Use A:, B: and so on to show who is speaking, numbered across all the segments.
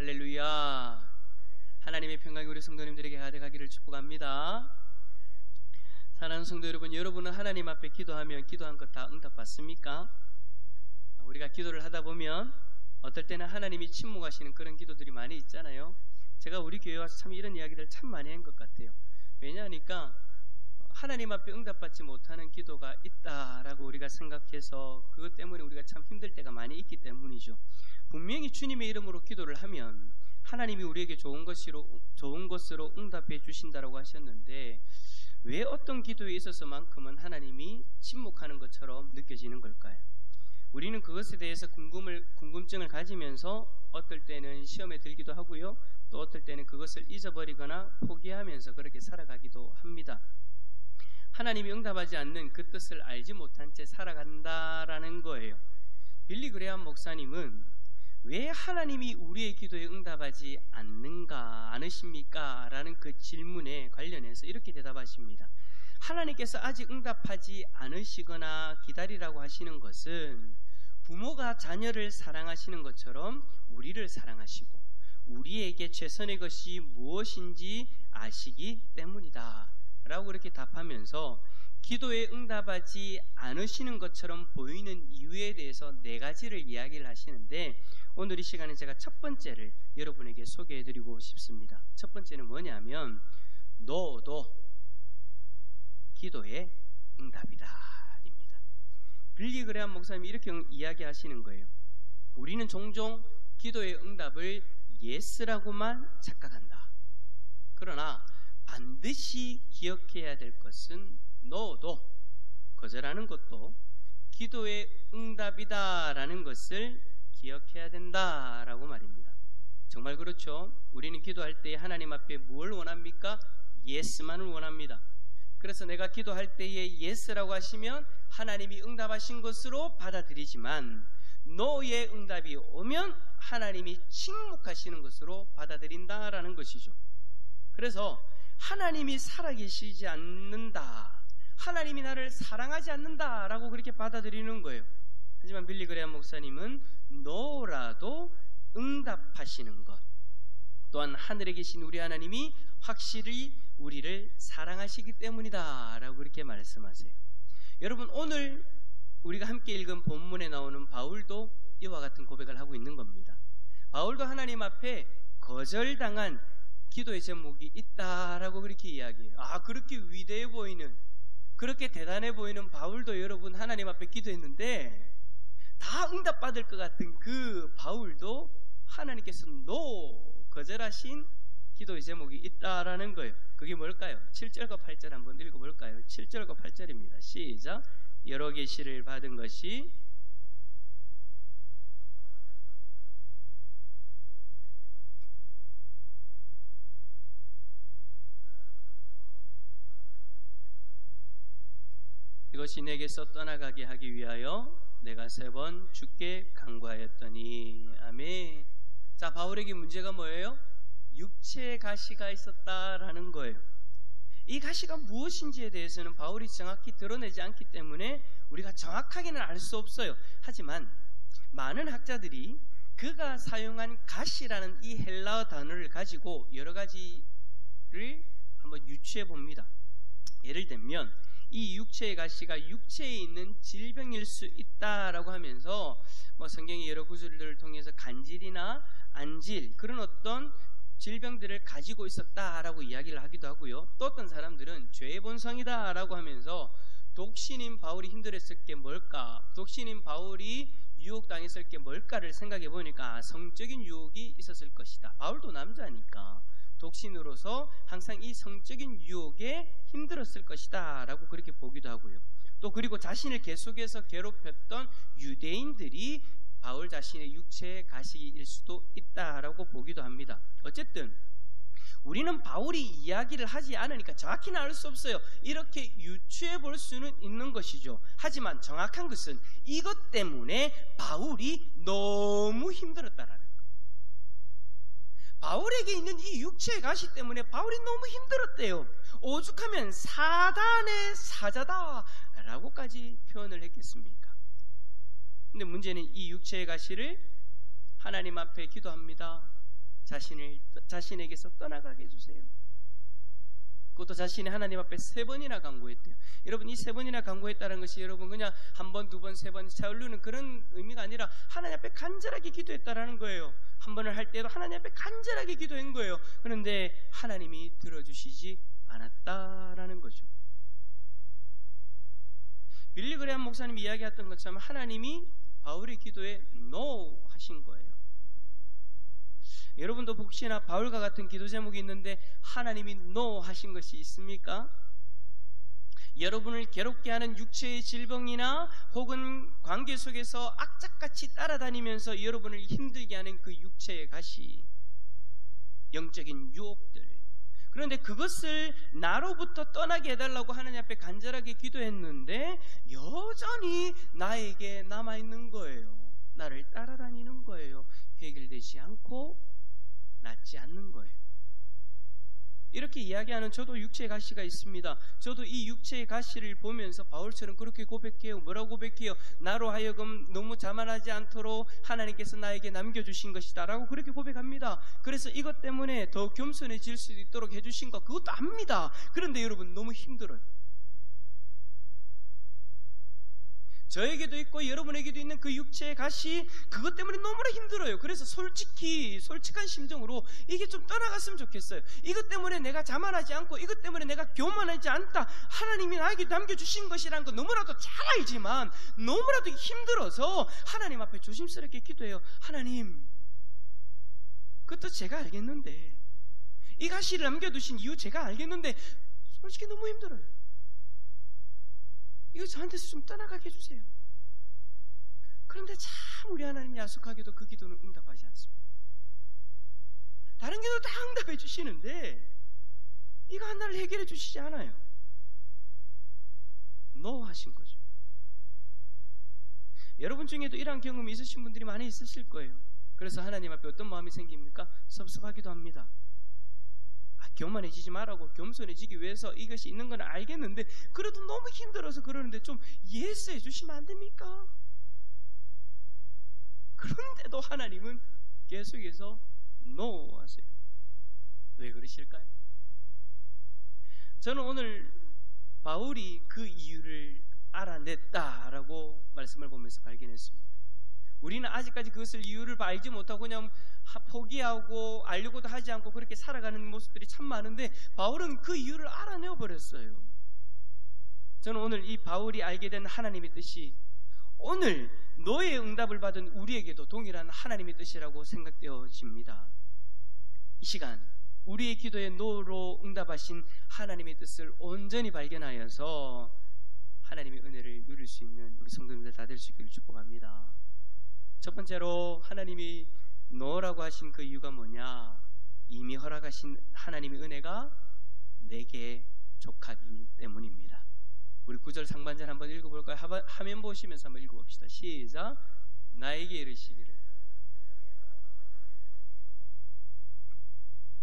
A: 할렐루야. 하나님의 평강이 우리 성도님들에게 가득하기를 축복합니다. 사랑하는 성도 여러분, 여러분은 하나님 앞에 기도하면 기도한 것 다 응답받습니까? 우리가 기도를 하다 보면 어떨 때는 하나님이 침묵하시는 그런 기도들이 많이 있잖아요. 제가 우리 교회 와서 참 이런 이야기들 참 많이 한 것 같아요. 왜냐하니까 하나님 앞에 응답받지 못하는 기도가 있다라고 우리가 생각해서 그것 때문에 우리가 참 힘들 때가 많이 있기 때문이죠. 분명히 주님의 이름으로 기도를 하면 하나님이 우리에게 좋은 것으로 응답해 주신다라고 하셨는데, 왜 어떤 기도에 있어서만큼은 하나님이 침묵하는 것처럼 느껴지는 걸까요? 우리는 그것에 대해서 궁금증을 가지면서 어떨 때는 시험에 들기도 하고요, 또 어떨 때는 그것을 잊어버리거나 포기하면서 그렇게 살아가기도 합니다. 하나님이 응답하지 않는 그 뜻을 알지 못한 채 살아간다라는 거예요. 빌리 그레함 목사님은 왜 하나님이 우리의 기도에 응답하지 않으십니까? 라는 그 질문에 관련해서 이렇게 대답하십니다. 하나님께서 아직 응답하지 않으시거나 기다리라고 하시는 것은 부모가 자녀를 사랑하시는 것처럼 우리를 사랑하시고 우리에게 최선의 것이 무엇인지 아시기 때문이다 라고 그렇게 답하면서 기도에 응답하지 않으시는 것처럼 보이는 이유에 대해서 4가지를 이야기를 하시는데, 오늘 이 시간에 제가 첫 번째를 여러분에게 소개해드리고 싶습니다. 첫 번째는 뭐냐면 너도 기도의 응답이다 입니다. 빌리 그레함 목사님이 이렇게 이야기하시는 거예요. 우리는 종종 기도의 응답을 예스라고만 착각한다. 그러나 반드시 기억해야 될 것은 너도 거절하는 것도 기도의 응답이다라는 것을 기억해야 된다라고 말입니다. 정말 그렇죠. 우리는 기도할 때 하나님 앞에 뭘 원합니까? 예스만을 원합니다. 그래서 내가 기도할 때에 예스라고 하시면 하나님이 응답하신 것으로 받아들이지만, 노의 응답이 오면 하나님이 침묵하시는 것으로 받아들인다라는 것이죠. 그래서 하나님이 살아계시지 않는다, 하나님이 나를 사랑하지 않는다라고 그렇게 받아들이는 거예요. 하지만 빌리 그레함 목사님은 너라도 응답하시는 것, 또한 하늘에 계신 우리 하나님이 확실히 우리를 사랑하시기 때문이다 라고 그렇게 말씀하세요. 여러분, 오늘 우리가 함께 읽은 본문에 나오는 바울도 이와 같은 고백을 하고 있는 겁니다. 바울도 하나님 앞에 거절당한 기도의 제목이 있다라고 그렇게 이야기해요. 그렇게 위대해 보이는, 그렇게 대단해 보이는 바울도 여러분 하나님 앞에 기도했는데 다 응답받을 것 같은 그 바울도 하나님께서 거절하신 기도의 제목이 있다라는 거예요. 그게 뭘까요? 7절과 8절 한번 읽어볼까요? 7절과 8절입니다. 시작. 여러 계시를 받은 것이 이것이 내게서 떠나가게 하기 위하여 내가 3번 주께 간구하였더니. 아멘. 자, 바울에게 문제가 뭐예요? 육체의 가시가 있었다라는 거예요. 이 가시가 무엇인지에 대해서는 바울이 정확히 드러내지 않기 때문에 우리가 정확하게는 알 수 없어요. 하지만 많은 학자들이 그가 사용한 가시라는 이 헬라어 단어를 가지고 여러 가지를 한번 유추해 봅니다. 예를 들면 이 육체의 가시가 육체에 있는 질병일 수 있다라고 하면서 성경의 여러 구절들을 통해서 간질이나 안질, 그런 어떤 질병들을 가지고 있었다라고 이야기를 하기도 하고요. 또 어떤 사람들은 죄의 본성이다라고 하면서 독신인 바울이 힘들었을 게 뭘까, 독신인 바울이 유혹당했을 게 뭘까를 생각해 보니까 성적인 유혹이 있었을 것이다. 바울도 남자니까 독신으로서 항상 이 성적인 유혹에 힘들었을 것이다 라고 그렇게 보기도 하고요. 또 그리고 자신을 계속해서 괴롭혔던 유대인들이 바울 자신의 육체의 가시일 수도 있다라고 보기도 합니다. 어쨌든 우리는 바울이 이야기를 하지 않으니까 정확히는 알 수 없어요. 이렇게 유추해 볼 수는 있는 것이죠. 하지만 정확한 것은 이것 때문에 바울이 너무 힘들었다라는 거예요. 바울에게 있는 이 육체의 가시 때문에 바울이 너무 힘들었대요. 오죽하면 사단의 사자다라고까지 표현을 했겠습니까? 근데 문제는 이 육체의 가시를 하나님 앞에 기도합니다. 자신에게서 떠나가게 해주세요. 그것도 자신이 하나님 앞에 3번이나 간구했대요. 여러분, 이 3번이나 간구했다는 것이 여러분 그냥 1번, 2번, 3번 차올르는 그런 의미가 아니라 하나님 앞에 간절하게 기도했다라는 거예요. 1번을 할 때도 하나님 앞에 간절하게 기도한 거예요. 그런데 하나님이 들어주시지 않았다라는 거죠. 빌리 그레함 목사님이 이야기했던 것처럼 하나님이 바울의 기도에 NO 하신 거예요. 여러분도 혹시나 바울과 같은 기도 제목이 있는데 하나님이 NO 하신 것이 있습니까? 여러분을 괴롭게 하는 육체의 질병이나 혹은 관계 속에서 악착같이 따라다니면서 여러분을 힘들게 하는 그 육체의 가시, 영적인 유혹들, 그런데 그것을 나로부터 떠나게 해달라고 하나님 앞에 간절하게 기도했는데 여전히 나에게 남아있는 거예요. 나를 따라다니는 거예요. 해결되지 않고 낫지 않는 거예요. 이렇게 이야기하는 저도 육체의 가시가 있습니다. 저도 이 육체의 가시를 보면서 바울처럼 그렇게 고백해요. 뭐라고 고백해요? 나로 하여금 너무 자만하지 않도록 하나님께서 나에게 남겨주신 것이다 라고 그렇게 고백합니다. 그래서 이것 때문에 더 겸손해질 수 있도록 해주신 것, 그것도 압니다. 그런데 여러분 너무 힘들어요. 저에게도 있고 여러분에게도 있는 그 육체의 가시, 그것 때문에 너무나 힘들어요. 그래서 솔직한 심정으로 이게 좀 떠나갔으면 좋겠어요. 이것 때문에 내가 자만하지 않고 이것 때문에 내가 교만하지 않다, 하나님이 나에게 남겨주신 것이라는 거 너무나도 잘 알지만 너무나도 힘들어서 하나님 앞에 조심스럽게 기도해요. 하나님, 그것도 제가 알겠는데, 이 가시를 남겨두신 이유 제가 알겠는데 솔직히 너무 힘들어요. 이거 저한테서 좀 떠나가게 해주세요. 그런데 참 우리 하나님 야속하게도 그 기도는 응답하지 않습니다. 다른 기도 다 응답해 주시는데 이거 하나를 해결해 주시지 않아요. NO 하신 거죠. 여러분 중에도 이러한 경험이 있으신 분들이 많이 있으실 거예요. 그래서 하나님 앞에 어떤 마음이 생깁니까? 섭섭하기도 합니다. 교만해지지 말라고, 겸손해지기 위해서 이것이 있는 건 알겠는데 그래도 너무 힘들어서 그러는데 좀 예스해 주시면 안 됩니까? 그런데도 하나님은 계속해서 NO 하세요. 왜 그러실까요? 저는 오늘 바울이 그 이유를 알아냈다라고 말씀을 보면서 발견했습니다. 우리는 아직까지 그것을 이유를 알지 못하고 그냥 포기하고 알려고도 하지 않고 그렇게 살아가는 모습들이 참 많은데 바울은 그 이유를 알아내어 버렸어요. 저는 오늘 이 바울이 알게 된 하나님의 뜻이 오늘 너의 응답을 받은 우리에게도 동일한 하나님의 뜻이라고 생각되어집니다. 이 시간 우리의 기도에 노로 응답하신 하나님의 뜻을 온전히 발견하여서 하나님의 은혜를 누릴 수 있는 우리 성도님들 다 될 수 있기를 축복합니다. 첫 번째로 하나님이 노라고 하신 그 이유가 뭐냐? 이미 허락하신 하나님의 은혜가 내게 족하기 때문입니다. 우리 9절 상반절 한번 읽어볼까요? 화면 보시면서 한번 읽어봅시다. 시작. 나에게 이르시기를.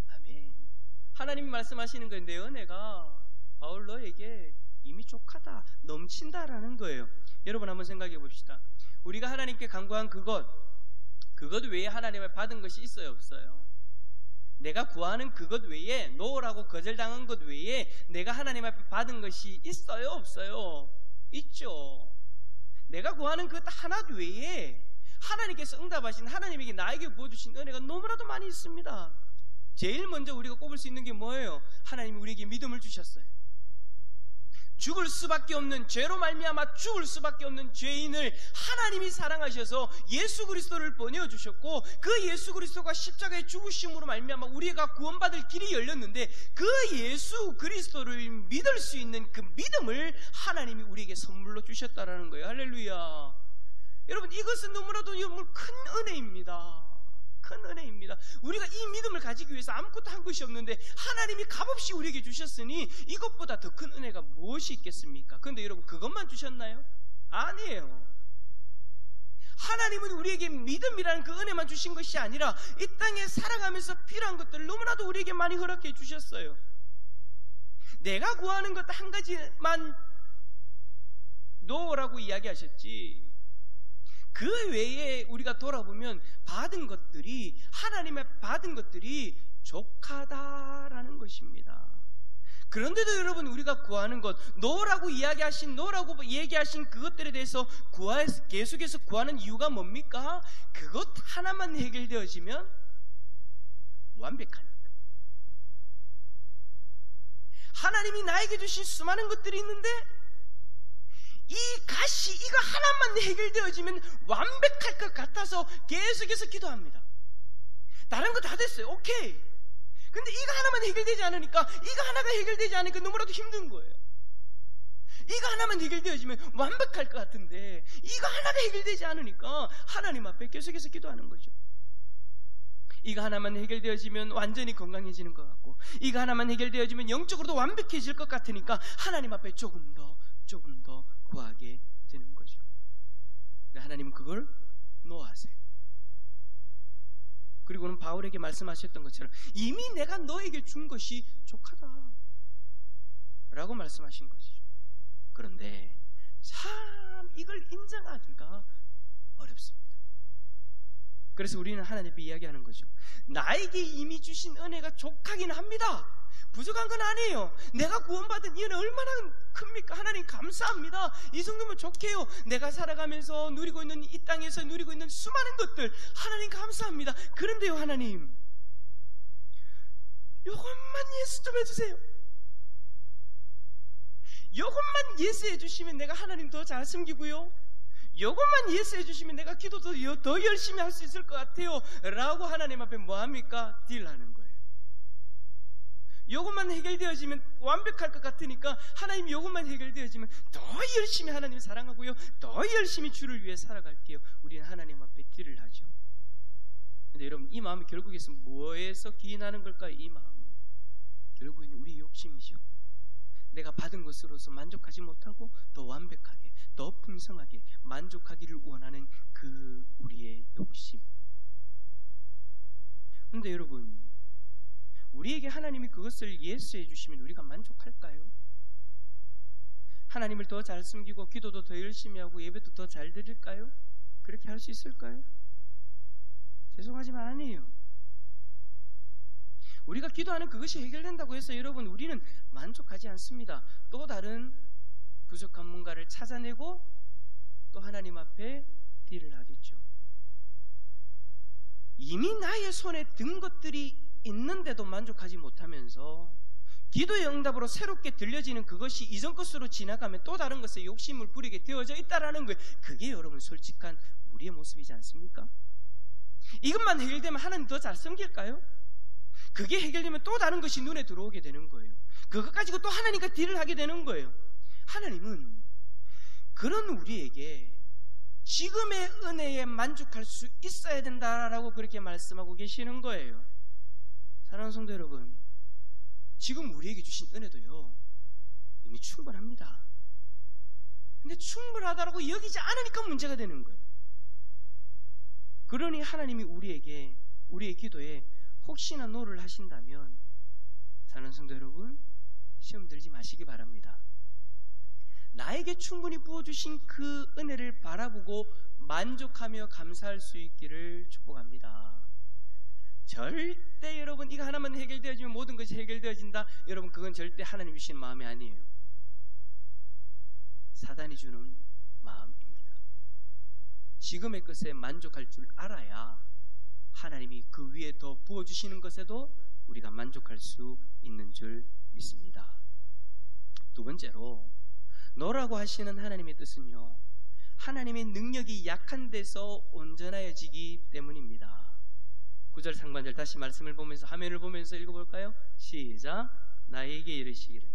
A: 아멘. 하나님이 말씀하시는 거예요. 내 은혜가 바울 너에게 이미 족하다, 넘친다라는 거예요. 여러분 한번 생각해 봅시다. 우리가 하나님께 간구한 그것 외에 하나님을 받은 것이 있어요, 없어요? 내가 구하는 그것 외에, 노라고 거절당한 것 외에 내가 하나님 앞에 받은 것이 있어요, 없어요? 있죠. 내가 구하는 그 하나 외에 하나님께서 응답하신, 하나님에게 나에게 부어주신 은혜가 너무나도 많이 있습니다. 제일 먼저 우리가 꼽을 수 있는 게 뭐예요? 하나님이 우리에게 믿음을 주셨어요. 죽을 수밖에 없는, 죄로 말미암아 죽을 수밖에 없는 죄인을 하나님이 사랑하셔서 예수 그리스도를 보내어주셨고, 그 예수 그리스도가 십자가의 죽으심으로 말미암아 우리가 구원받을 길이 열렸는데 그 예수 그리스도를 믿을 수 있는 그 믿음을 하나님이 우리에게 선물로 주셨다라는 거예요. 할렐루야. 여러분, 이것은 너무나도 큰 은혜입니다. 큰 은혜입니다. 우리가 이 믿음을 가지기 위해서 아무것도 한 것이 없는데 하나님이 값없이 우리에게 주셨으니 이것보다 더 큰 은혜가 무엇이 있겠습니까? 그런데 여러분, 그것만 주셨나요? 아니에요. 하나님은 우리에게 믿음이라는 그 은혜만 주신 것이 아니라 이 땅에 살아가면서 필요한 것들을 너무나도 우리에게 많이 허락해 주셨어요. 내가 구하는 것 한 가지만 노라고 이야기하셨지, 그 외에 우리가 돌아보면 받은 것들이, 하나님의 받은 것들이 족하다라는 것입니다. 그런데도 여러분, 우리가 구하는 것, 노라고 얘기하신 그것들에 대해서 계속해서 구하는 이유가 뭡니까? 그것 하나만 해결되어지면 완벽하니까. 하나님이 나에게 주신 수많은 것들이 있는데 이거 하나만 해결되어지면 완벽할 것 같아서 계속해서 기도합니다. 다른 거 다 됐어요. 오케이. 근데 이거 하나만 해결되지 않으니까, 이거 하나가 해결되지 않으니까 너무나도 힘든 거예요. 이거 하나만 해결되어지면 완벽할 것 같은데 이거 하나가 해결되지 않으니까 하나님 앞에 계속해서 기도하는 거죠. 이거 하나만 해결되어지면 완전히 건강해지는 것 같고, 이거 하나만 해결되어지면 영적으로도 완벽해질 것 같으니까 하나님 앞에 조금 더 구하게 되는 거죠. 근데 하나님은 그걸 노하세요. 그리고는 바울에게 말씀하셨던 것처럼 이미 내가 너에게 준 것이 족하다 라고 말씀하신 것이죠. 그런데 참 이걸 인정하기가 어렵습니다. 그래서 우리는 하나님 앞에 이야기하는 거죠. 나에게 이미 주신 은혜가 족하긴 합니다. 부족한 건 아니에요. 내가 구원받은 이 은혜 얼마나 큽니까? 하나님 감사합니다. 이 정도면 좋게요. 내가 살아가면서 누리고 있는, 이 땅에서 누리고 있는 수많은 것들 하나님 감사합니다. 그런데요, 하나님, 요것만 예수 좀 해주세요. 요것만 예수해 주시면 내가 하나님 더 잘 섬기고요, 요것만 예수해 주시면 내가 기도도 더 열심히 할 수 있을 것 같아요 라고 하나님 앞에 뭐합니까? 딜하는 거예요. 요것만 해결되어지면 완벽할 것 같으니까 하나님, 요것만 해결되어지면 더 열심히 하나님 사랑하고요, 더 열심히 주를 위해 살아갈게요. 우리는 하나님 앞에 딜을 하죠. 근데 여러분, 이 마음이 결국에서 뭐에서 기인하는 걸까요? 이 마음, 결국에는 우리 욕심이죠. 내가 받은 것으로서 만족하지 못하고 더 완벽하게, 더 풍성하게 만족하기를 원하는 그 우리의 욕심. 그런데 여러분, 우리에게 하나님이 그것을 예수해 주시면 우리가 만족할까요? 하나님을 더 잘 섬기고 기도도 더 열심히 하고 예배도 더 잘 드릴까요? 그렇게 할 수 있을까요? 죄송하지만 아니에요. 우리가 기도하는 그것이 해결된다고 해서 여러분, 우리는 만족하지 않습니다. 또 다른 부족한 뭔가를 찾아내고 또 하나님 앞에 딜을 하겠죠. 이미 나의 손에 든 것들이 있는데도 만족하지 못하면서 기도의 응답으로 새롭게 들려지는 그것이 이전 것으로 지나가면 또 다른 것에 욕심을 부리게 되어져 있다라는 거예요. 그게 여러분 솔직한 우리의 모습이지 않습니까? 이것만 해결되면 하나님 더 잘 섬길까요? 그게 해결되면 또 다른 것이 눈에 들어오게 되는 거예요. 그것 가지고 또 하나님과 딜을 하게 되는 거예요. 하나님은 그런 우리에게 지금의 은혜에 만족할 수 있어야 된다라고 그렇게 말씀하고 계시는 거예요. 사랑하는 성도 여러분, 지금 우리에게 주신 은혜도요, 이미 충분합니다. 근데 충분하다라고 여기지 않으니까 문제가 되는 거예요. 그러니 하나님이 우리의 기도에 혹시나 노를 하신다면, 사랑하는 성도 여러분, 시험 들지 마시기 바랍니다. 나에게 충분히 부어주신 그 은혜를 바라보고 만족하며 감사할 수 있기를 축복합니다. 절대 여러분 이거 하나만 해결되어지면 모든 것이 해결되어진다, 여러분 그건 절대 하나님 주시는 마음이 아니에요. 사단이 주는 마음입니다. 지금의 것에 만족할 줄 알아야 하나님이 그 위에 더 부어주시는 것에도 우리가 만족할 수 있는 줄 믿습니다. 두 번째로, 너라고 하시는 하나님의 뜻은요, 하나님의 능력이 약한 데서 온전하여지기 때문입니다. 9절 상반절 다시 말씀을 보면서, 화면을 보면서 읽어볼까요? 시작. 나에게 이르시기를.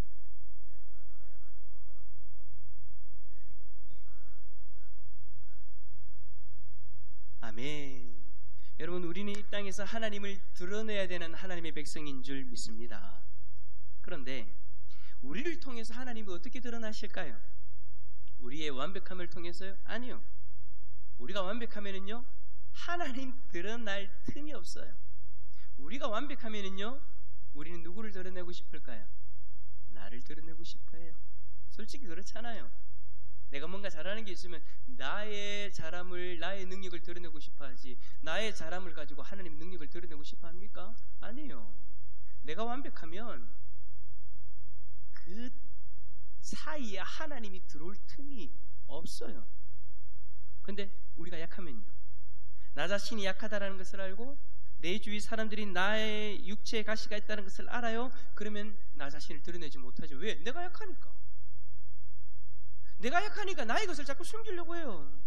A: 아멘. 여러분, 우리는 이 땅에서 하나님을 드러내야 되는 하나님의 백성인 줄 믿습니다. 그런데 우리를 통해서 하나님이 어떻게 드러나실까요? 우리의 완벽함을 통해서요? 아니요. 우리가 완벽하면은요, 하나님 드러날 틈이 없어요. 우리가 완벽하면은요, 우리는 누구를 드러내고 싶을까요? 나를 드러내고 싶어해요. 솔직히 그렇잖아요. 내가 뭔가 잘하는 게 있으면 나의 잘함을, 나의 능력을 드러내고 싶어 하지, 나의 잘함을 가지고 하나님의 능력을 드러내고 싶어 합니까? 아니에요. 내가 완벽하면 그 사이에 하나님이 들어올 틈이 없어요. 근데 우리가 약하면요, 나 자신이 약하다라는 것을 알고 내 주위 사람들이 나의 육체에 가시가 있다는 것을 알아요. 그러면 나 자신을 드러내지 못하죠. 왜? 내가 약하니까. 내가 약하니까 나의 것을 자꾸 숨기려고 해요.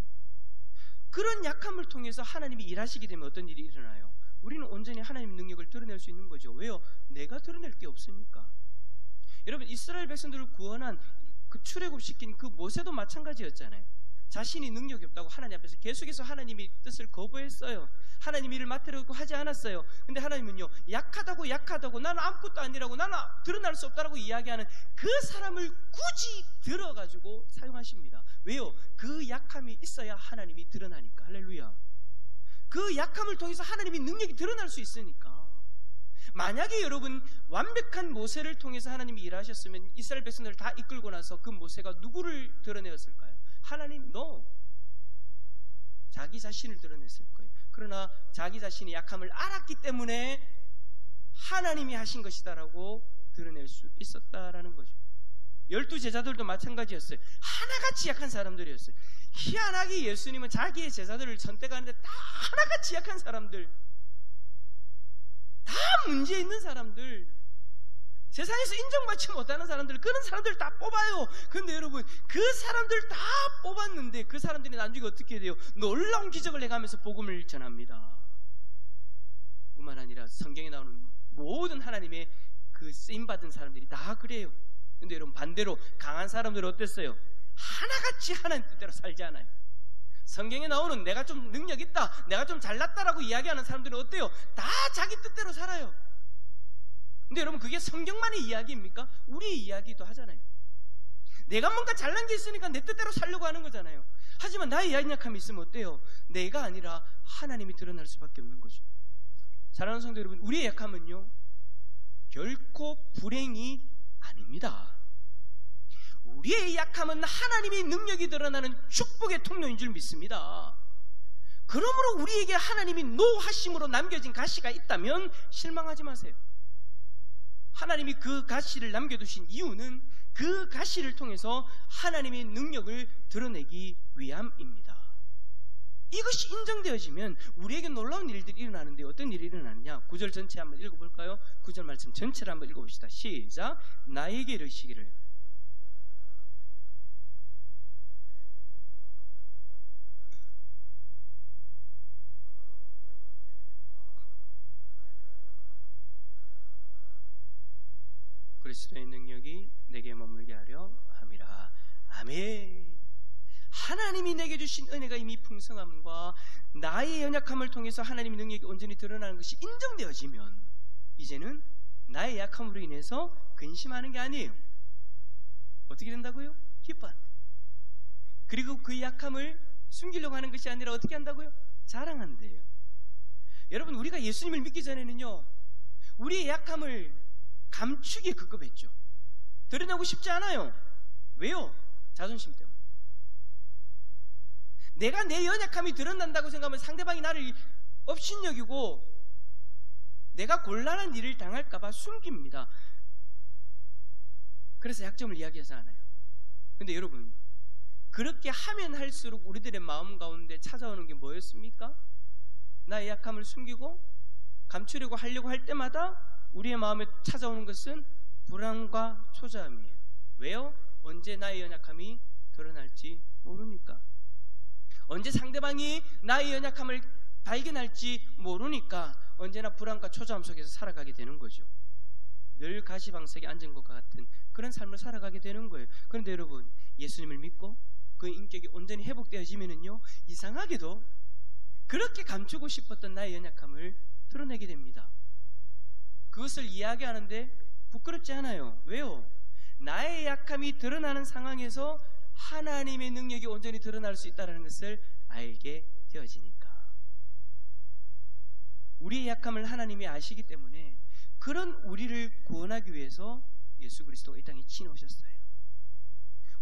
A: 그런 약함을 통해서 하나님이 일하시게 되면 어떤 일이 일어나요? 우리는 온전히 하나님의 능력을 드러낼 수 있는 거죠. 왜요? 내가 드러낼 게 없으니까. 여러분, 이스라엘 백성들을 구원한 그 출애굽시킨 그 모세도 마찬가지였잖아요. 자신이 능력이 없다고 하나님 앞에서 계속해서 하나님의 뜻을 거부했어요. 하나님 일을 맡으려고 하지 않았어요. 근데 하나님은요, 약하다고 나는 아무것도 아니라고, 나는 드러날 수 없다라고 이야기하는 그 사람을 굳이 들어가지고 사용하십니다. 왜요? 그 약함이 있어야 하나님이 드러나니까. 할렐루야. 그 약함을 통해서 하나님의 능력이 드러날 수 있으니까. 만약에 여러분, 완벽한 모세를 통해서 하나님이 일하셨으면 이스라엘 백성들을 다 이끌고 나서 그 모세가 누구를 드러내었을까요? 하나님, 자기 자신을 드러냈을 거예요. 그러나 자기 자신의 약함을 알았기 때문에 하나님이 하신 것이다라고 드러낼 수 있었다라는 거죠. 12 제자들도 마찬가지였어요. 하나같이 약한 사람들이었어요. 희한하게 예수님은 자기의 제자들을 선택하는데 다 하나같이 약한 사람들, 다 문제 있는 사람들, 세상에서 인정받지 못하는 사람들, 그런 사람들 다 뽑아요. 근데 여러분, 그 사람들 다 뽑았는데 그 사람들이 나중에 어떻게 돼요? 놀라운 기적을 해가면서 복음을 전합니다. 뿐만 아니라 성경에 나오는 모든 하나님의 그 쓰임받은 사람들이 다 그래요. 근데 여러분, 반대로 강한 사람들은 어땠어요? 하나같이 하나님 뜻대로 살지 않아요. 성경에 나오는 내가 좀 능력 있다, 내가 좀 잘났다라고 이야기하는 사람들은 어때요? 다 자기 뜻대로 살아요. 근데 여러분, 그게 성경만의 이야기입니까? 우리의 이야기도 하잖아요. 내가 뭔가 잘난 게 있으니까 내 뜻대로 살려고 하는 거잖아요. 하지만 나의 연약함이 있으면 어때요? 내가 아니라 하나님이 드러날 수밖에 없는 거죠. 사랑하는 성도 여러분, 우리의 약함은요, 결코 불행이 아닙니다. 우리의 약함은 하나님의 능력이 드러나는 축복의 통로인 줄 믿습니다. 그러므로 우리에게 하나님이 노하심으로 남겨진 가시가 있다면 실망하지 마세요. 하나님이 그 가시를 남겨두신 이유는 그 가시를 통해서 하나님의 능력을 드러내기 위함입니다. 이것이 인정되어지면 우리에게 놀라운 일들이 일어나는데 어떤 일이 일어나느냐? 9절 전체 한번 읽어볼까요? 9절 말씀 전체를 한번 읽어봅시다. 시작. 나에게 이르시기를 그리스도의 능력이 내게 머물게 하려 함이라. 아멘. 하나님이 내게 주신 은혜가 이미 풍성함과 나의 연약함을 통해서 하나님의 능력이 온전히 드러나는 것이 인정되어지면 이제는 나의 약함으로 인해서 근심하는 게 아니에요. 어떻게 된다고요? 기뻐한다. 그리고 그 약함을 숨기려고 하는 것이 아니라 어떻게 한다고요? 자랑한대요. 여러분, 우리가 예수님을 믿기 전에는요, 우리의 약함을 감추기에 급급했죠. 드러내고 싶지 않아요. 왜요? 자존심 때문에. 내가 내 연약함이 드러난다고 생각하면 상대방이 나를 업신여기고 내가 곤란한 일을 당할까봐 숨깁니다. 그래서 약점을 이야기하지 않아요. 근데 여러분, 그렇게 하면 할수록 우리들의 마음 가운데 찾아오는 게 뭐였습니까? 나의 약함을 숨기고 감추려고 하려고 할 때마다 우리의 마음에 찾아오는 것은 불안과 초조함이에요. 왜요? 언제 나의 연약함이 드러날지 모르니까. 언제 상대방이 나의 연약함을 발견할지 모르니까 언제나 불안과 초조함 속에서 살아가게 되는 거죠. 늘 가시방석에 앉은 것과 같은 그런 삶을 살아가게 되는 거예요. 그런데 여러분, 예수님을 믿고 그 인격이 온전히 회복되어지면은요, 이상하게도 그렇게 감추고 싶었던 나의 연약함을 드러내게 됩니다. 그것을 이야기하는데 부끄럽지 않아요. 왜요? 나의 약함이 드러나는 상황에서 하나님의 능력이 온전히 드러날 수 있다는 것을 알게 되어지니까. 우리의 약함을 하나님이 아시기 때문에 그런 우리를 구원하기 위해서 예수 그리스도가 이 땅에 친오셨어요.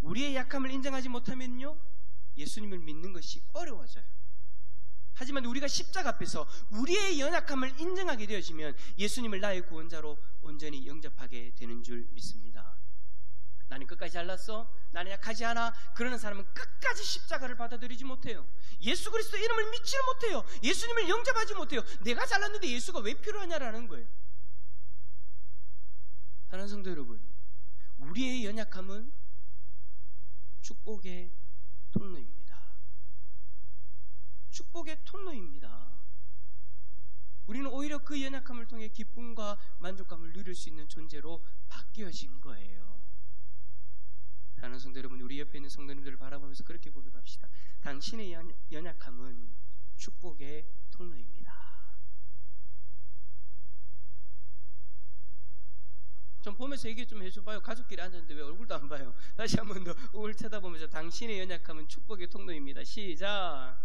A: 우리의 약함을 인정하지 못하면요, 예수님을 믿는 것이 어려워져요. 하지만 우리가 십자가 앞에서 우리의 연약함을 인정하게 되어지면 예수님을 나의 구원자로 온전히 영접하게 되는 줄 믿습니다. 나는 끝까지 잘났어? 나는 약하지 않아? 그러는 사람은 끝까지 십자가를 받아들이지 못해요. 예수 그리스도 이름을 믿지는 못해요. 예수님을 영접하지 못해요. 내가 잘났는데 예수가 왜 필요하냐라는 거예요. 사랑하는 성도 여러분, 우리의 연약함은 축복의 통로입니다. 축복의 통로입니다. 우리는 오히려 그 연약함을 통해 기쁨과 만족감을 누릴 수 있는 존재로 바뀌어진 거예요. 사랑하는 성도 여러분, 우리 옆에 있는 성도님들을 바라보면서 그렇게 고백합시다. 당신의 연약함은 축복의 통로입니다. 좀 보면서 얘기 좀 해줘봐요. 가족끼리 앉았는데 왜 얼굴도 안 봐요? 다시 한 번 더 우울 쳐다보면서 당신의 연약함은 축복의 통로입니다. 시작.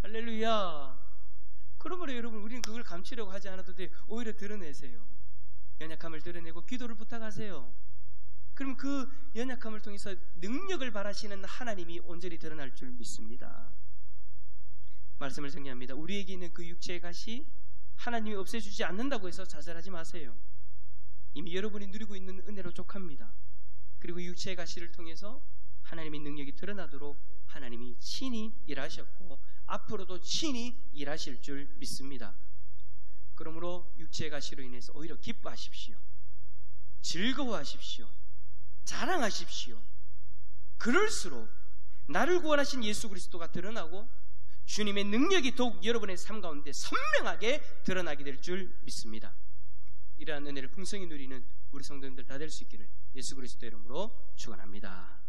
A: 할렐루야. 그러므로 여러분, 우리는 그걸 감추려고 하지 않아도 돼요. 오히려 드러내세요. 연약함을 드러내고 기도를 부탁하세요. 그럼 그 연약함을 통해서 능력을 발하시는 하나님이 온전히 드러날 줄 믿습니다. 말씀을 정리합니다. 우리에게 있는 그 육체의 가시 하나님이 없애주지 않는다고 해서 좌절하지 마세요. 이미 여러분이 누리고 있는 은혜로 족합니다. 그리고 육체의 가시를 통해서 하나님의 능력이 드러나도록 하나님이 친히 일하셨고 앞으로도 친히 일하실 줄 믿습니다. 그러므로 육체의 가시로 인해서 오히려 기뻐하십시오. 즐거워하십시오. 자랑하십시오. 그럴수록 나를 구원하신 예수 그리스도가 드러나고 주님의 능력이 더욱 여러분의 삶 가운데 선명하게 드러나게 될 줄 믿습니다. 이러한 은혜를 풍성히 누리는 우리 성도님들 다 될 수 있기를 예수 그리스도 이름으로 축원합니다.